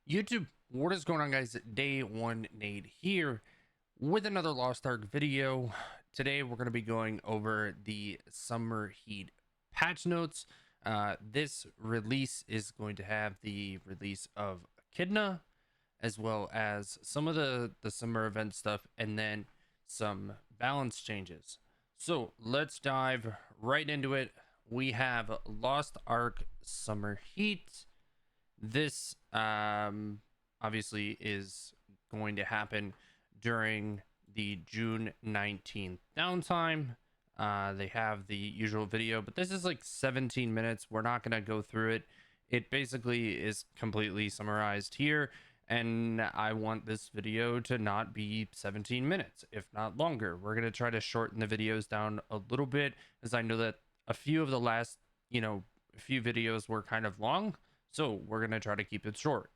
YouTube, what is going on, guys? Day one Nate here with another Lost Ark video. Today we're going to be going over the summer heat patch notes. This release is going to have the release of Echidna, as well as some of the summer event stuff, and then some balance changes. So let's dive right into it. We have Lost Ark Summer Heat. This obviously is going to happen during the June 19th downtime. They have the usual video, but this is like 17 minutes. We're not going to go through it. It basically is completely summarized here, and I want this video to not be 17 minutes, if not longer. We're going to try to shorten the videos down a little bit, as I know that a few of the last, few videos were kind of long. So we're going to try to keep it short.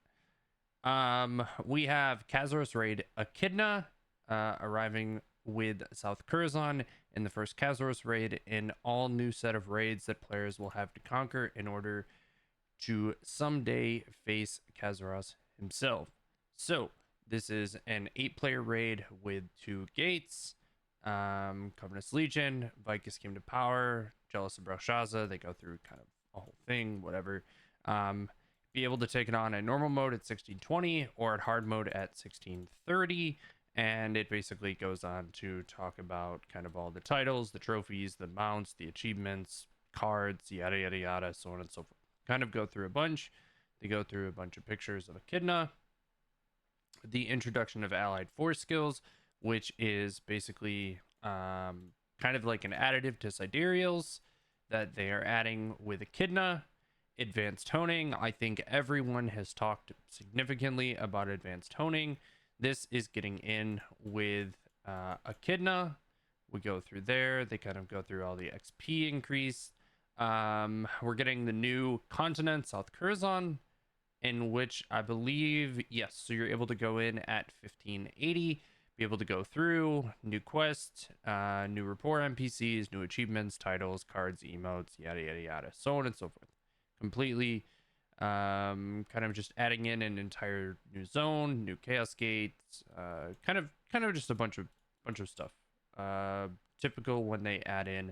We have Kazaros raid Echidna arriving with South Curzon in the first Kazaros raid, an all new set of raids that players will have to conquer in order to someday face Kazaros himself. So this is an 8-player raid with 2 gates. Covenant's Legion, Vicus came to power, Jealous of Belshazzar. They go through kind of a whole thing, whatever. Be able to take it on at normal mode at 1620 or at hard mode at 1630, and it basically goes on to talk about kind of all the titles, the trophies, the mounts, the achievements, cards, yada yada yada, so on and so forth. Kind of go through a bunch. They go through a bunch of pictures of Echidna, the introduction of allied force skills, which is basically kind of like an additive to sidereals that they are adding with Echidna. Advanced honing. I think everyone has talked significantly about advanced honing. This is getting in with Echidna. We go through there. They kind of go through all the XP increase. We're getting the new continent, South Curzon, in which I believe, yes, so you're able to go in at 1580, be able to go through new quests, new rapport NPCs, new achievements, titles, cards, emotes, yada yada yada, so on and so forth. Completely kind of just adding in an entire new zone, new chaos gates, kind of just a bunch of stuff, typical when they add in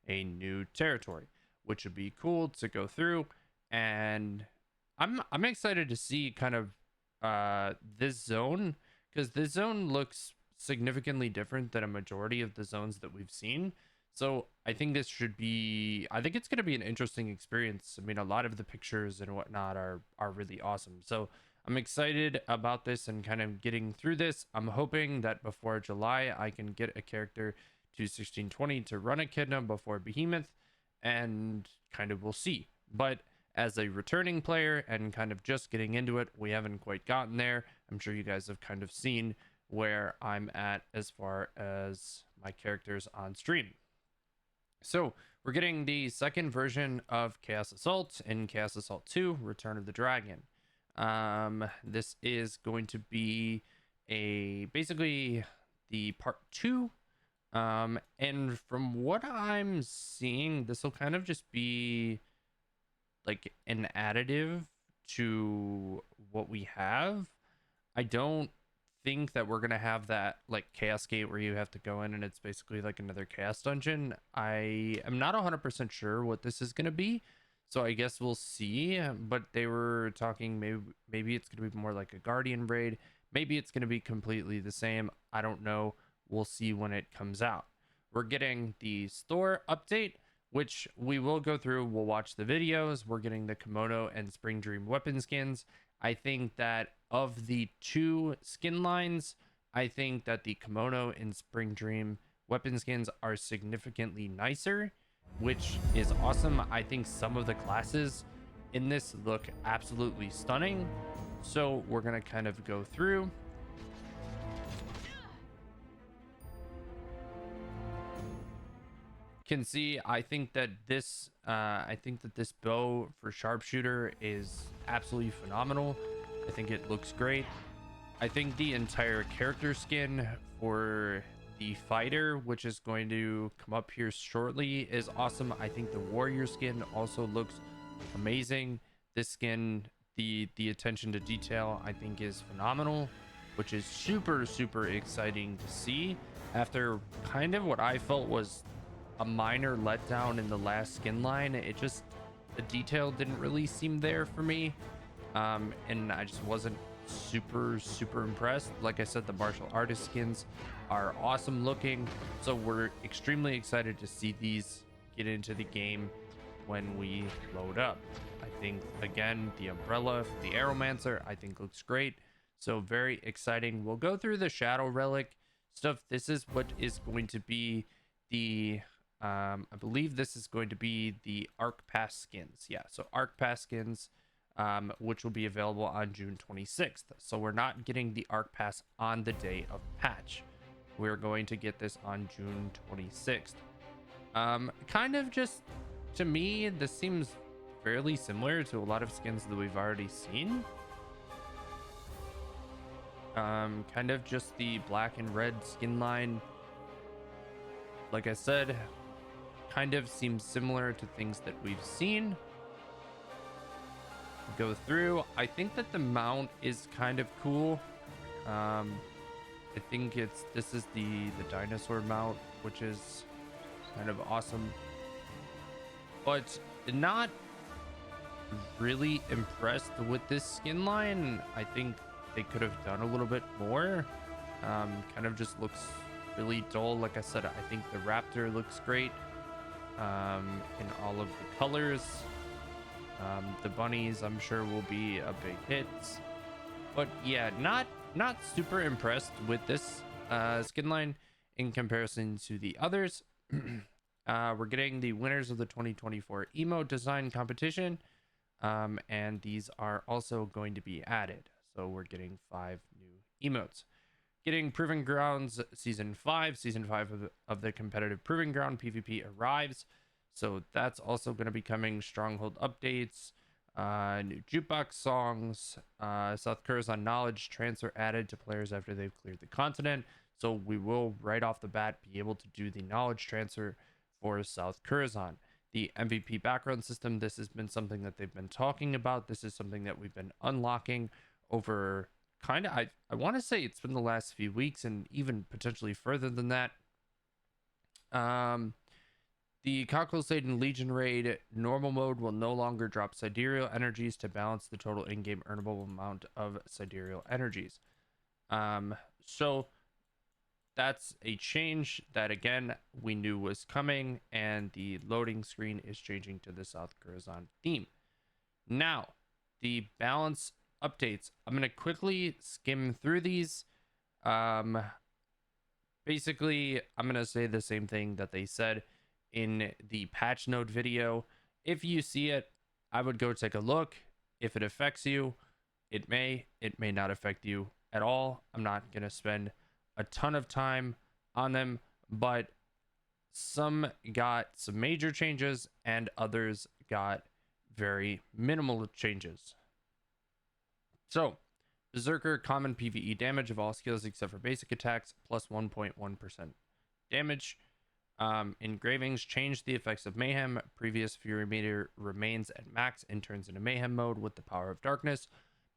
a new territory, which would be cool to go through. And I'm excited to see kind of this zone, because this zone looks significantly different than a majority of the zones that we've seen. So I think this should be, I think it's going to be an interesting experience. I mean, a lot of the pictures and whatnot are really awesome. So I'm excited about this and kind of getting through this. I'm hoping that before July, I can get a character to 1620 to run Echidna before Behemoth, and kind of we'll see. But as a returning player and kind of just getting into it, we haven't quite gotten there. I'm sure you guys have kind of seen where I'm at as far as my characters on stream. So we're getting the second version of Chaos Assault in Chaos Assault 2, Return of the Dragon. This is going to be basically the part 2. And from what I'm seeing, this will kind of just be like an additive to what we have. I don't think that we're gonna have that like chaos gate where you have to go in and it's basically like another chaos dungeon. I am not 100% sure what this is gonna be, so I guess we'll see. But they were talking maybe it's gonna be more like a guardian raid, maybe it's gonna be completely the same. I don't know, we'll see when it comes out. We're getting the store update, which we will go through. We'll watch the videos. We're getting the kimono and spring dream weapon skins. I think that of the 2 skin lines, I think that the kimono and spring dream weapon skins are significantly nicer, which is awesome. I think some of the classes in this look absolutely stunning. So we're going to kind of go through. Can see, I think that this bow for sharpshooter is absolutely phenomenal. I think it looks great. I think the entire character skin for the fighter, which is going to come up here shortly, is awesome. I think the warrior skin also looks amazing. This skin The attention to detail I think is phenomenal, which is super exciting to see after kind of what I felt was a minor letdown in the last skin line. It just, the detail didn't really seem there for me, and I just wasn't super impressed. Like I said, the martial artist skins are awesome looking, so we're extremely excited to see these get into the game when we load up. I think again the umbrella, the Aeromancer, I think looks great, so very exciting. We'll go through the Shadow Relic stuff. This is what is going to be the I believe this is going to be the Ark Pass skins. Yeah, so Ark Pass skins, which will be available on June 26th. So we're not getting the Ark Pass on the day of patch. We're going to get this on June 26th. Kind of just, to me, this seems fairly similar to a lot of skins that we've already seen. Kind of just the black and red skin line. Like I said, kind of seems similar to things that we've seen. Go through. I think that the mount is kind of cool. I think this is the dinosaur mount, which is kind of awesome, but not really impressed with this skin line. I think they could have done a little bit more. Kind of just looks really dull. Like I said, I think the raptor looks great in all of the colors. The bunnies, I'm sure, will be a big hit, but yeah, not super impressed with this skin line in comparison to the others. We're getting the winners of the 2024 emo design competition, and these are also going to be added. So we're getting 5 new emotes. Getting Proving Grounds Season 5. Season 5 of the competitive Proving Ground PvP arrives. So that's also going to be coming. Stronghold updates, new jukebox songs, South Curzon knowledge transfer added to players after they've cleared the continent. So we will right off the bat be able to do the knowledge transfer for South Curzon. The MVP background system, this has been something that they've been talking about. This is something that we've been unlocking over kind of, I want to say it's been the last few weeks and even potentially further than that. The Cockle-Satan Legion raid normal mode will no longer drop sidereal energies to balance the total in-game earnable amount of sidereal energies. So that's a change that, again, we knew was coming, and the loading screen is changing to the South Curzon theme. Now, the balance updates. I'm going to quickly skim through these. Basically, I'm going to say the same thing that they said in the patch note video. If you see it, I would go take a look. If it affects you, it may not affect you at all. I'm not going to spend a ton of time on them, but some got some major changes and others got very minimal changes. So Berserker common PvE damage of all skills except for basic attacks plus 1.1% damage. Engravings change the effects of mayhem. Previous fury meter remains at max and turns into mayhem mode with the power of darkness.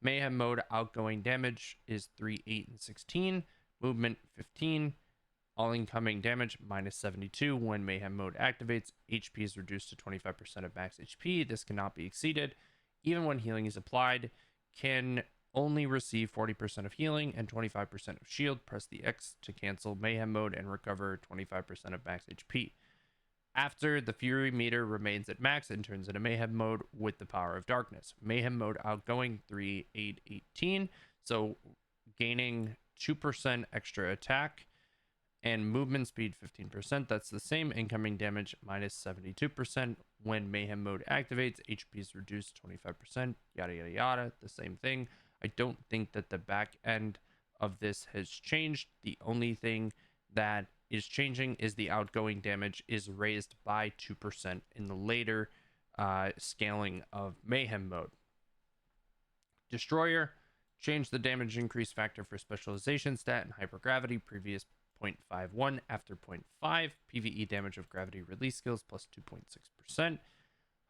Mayhem mode outgoing damage is 3, 8, and 16. Movement 15. All incoming damage minus 72 when mayhem mode activates. HP is reduced to 25% of max HP. This cannot be exceeded. Even when healing is applied, can only receive 40% of healing and 25% of shield. Press the X to cancel mayhem mode and recover 25% of max HP. After, the fury meter remains at max and turns into mayhem mode with the power of darkness. Mayhem mode outgoing 3, 8, 18. So gaining 2% extra attack and movement speed 15%. That's the same. Incoming damage minus 72%. When mayhem mode activates, HP is reduced 25%. Yada yada yada. The same thing. I don't think that the back end of this has changed. The only thing that is changing is the outgoing damage is raised by 2% in the later scaling of mayhem mode. Destroyer, change the damage increase factor for specialization stat and hypergravity. Previous 0.51 after 0.5. PvE damage of gravity release skills plus 2.6%.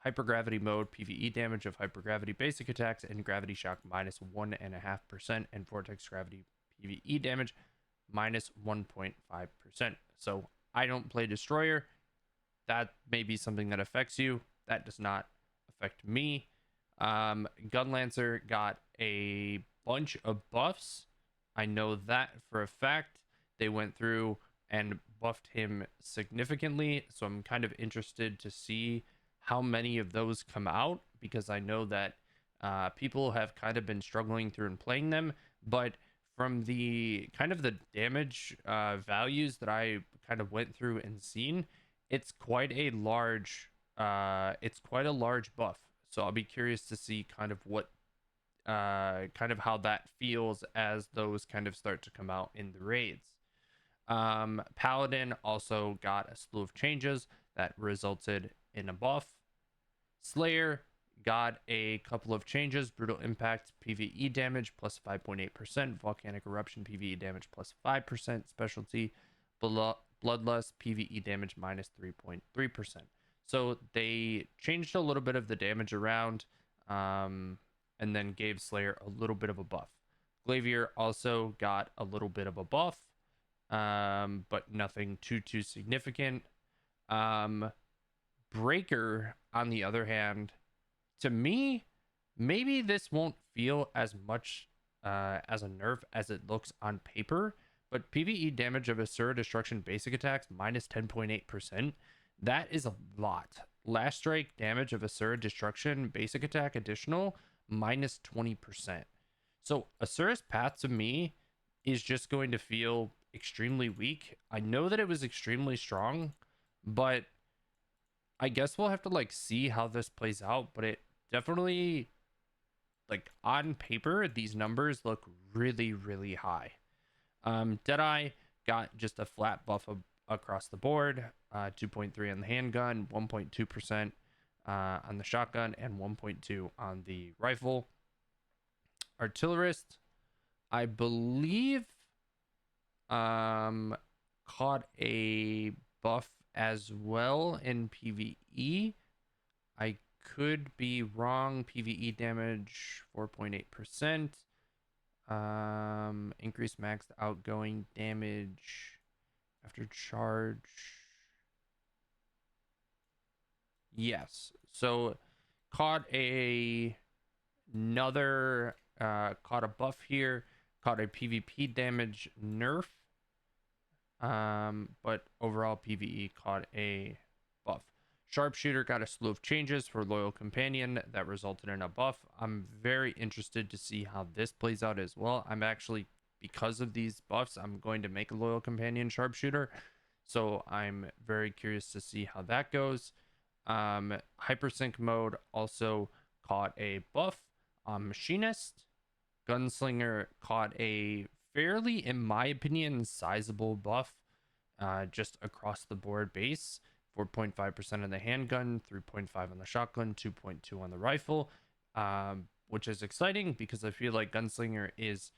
hypergravity mode, PvE damage of hypergravity basic attacks, and gravity shock minus 1.5%, and vortex gravity PvE damage minus 1.5%. So I don't play Destroyer. That may be something that affects you. That does not affect me. Gunlancer got a bunch of buffs. I know that for a fact. They went through and buffed him significantly, so I'm kind of interested to see how many of those come out, because I know that people have kind of been struggling through and playing them, but from the kind of the damage values that I kind of went through and seen, it's quite a large buff. So I'll be curious to see kind of what kind of how that feels as those kind of start to come out in the raids. Paladin also got a slew of changes that resulted in a buff. Slayer got a couple of changes: brutal impact PvE damage plus 5.8%, volcanic eruption PvE damage plus 5%, specialty bloodlust PvE damage minus 3.3%. So they changed a little bit of the damage around, and then gave Slayer a little bit of a buff. Glavier also got a little bit of a buff, but nothing too significant. Breaker, on the other hand, to me, maybe this won't feel as much as a nerf as it looks on paper, but PvE damage of Asura Destruction basic attacks minus 10.8%. That is a lot. Last strike damage of Asura Destruction basic attack additional minus 20%. So Asura's path to me is just going to feel extremely weak. I know that it was extremely strong, but I guess we'll have to like see how this plays out. But it definitely, like, on paper, these numbers look really high. Deadeye got just a flat buff across the board, 2.3 on the handgun, 1.2% on the shotgun, and 1.2 on the rifle. Artillerist, I believe, caught a buff as well in PvE. I could be wrong. PvE damage 4.8%. Increased max outgoing damage after charge. Yes. So caught another caught a buff here, caught a PvP damage nerf. But overall PvE caught a buff. Sharpshooter got a slew of changes for Loyal Companion that resulted in a buff. I'm very interested to see how this plays out as well. I'm actually, because of these buffs, I'm going to make a Loyal Companion Sharpshooter. So I'm very curious to see how that goes. Hypersync mode also caught a buff. Machinist, Gunslinger caught a fairly, in my opinion, sizable buff, just across the board base. 4.5% on the handgun, 3.5 on the shotgun, 2.2 on the rifle, which is exciting because I feel like Gunslinger is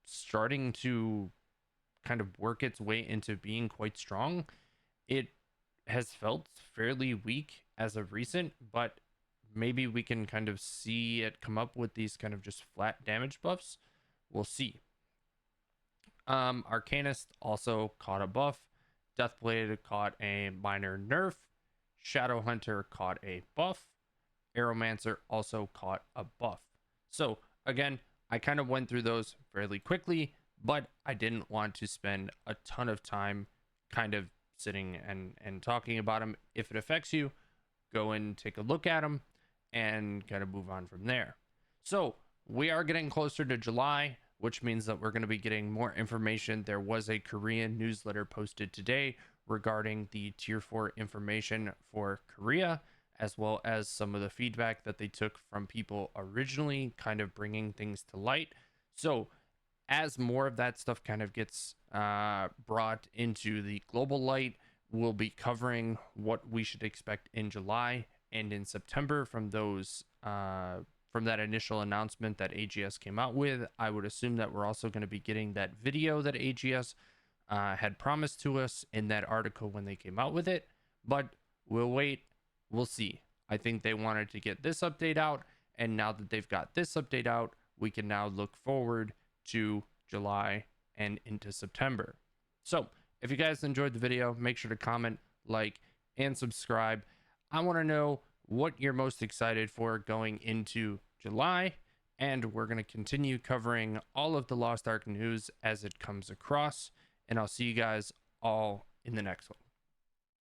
starting to kind of work its way into being quite strong. It has felt fairly weak as of recent, but maybe we can kind of see it come up with these kind of just flat damage buffs. We'll see. Arcanist also caught a buff. Deathblade caught a minor nerf. Shadowhunter caught a buff. Aeromancer also caught a buff. So again, I kind of went through those fairly quickly, but I didn't want to spend a ton of time kind of sitting and talking about them. If it affects you, go and take a look at them and kind of move on from there. So we are getting closer to July, which means that we're going to be getting more information. There was a Korean newsletter posted today regarding the tier 4 information for Korea, as well as some of the feedback that they took from people originally, kind of bringing things to light. So as more of that stuff kind of gets brought into the global light, we'll be covering what we should expect in July and in September from those from that initial announcement that AGS came out with. I would assume that we're also going to be getting that video that AGS had promised to us in that article when they came out with it, but we'll wait. We'll see. I think they wanted to get this update out, and now that they've got this update out, we can now look forward to July and into September. So if you guys enjoyed the video, make sure to comment, like, and subscribe. I want to know what you're most excited for going into July, and we're going to continue covering all of the Lost Ark news as it comes across, and I'll see you guys all in the next one.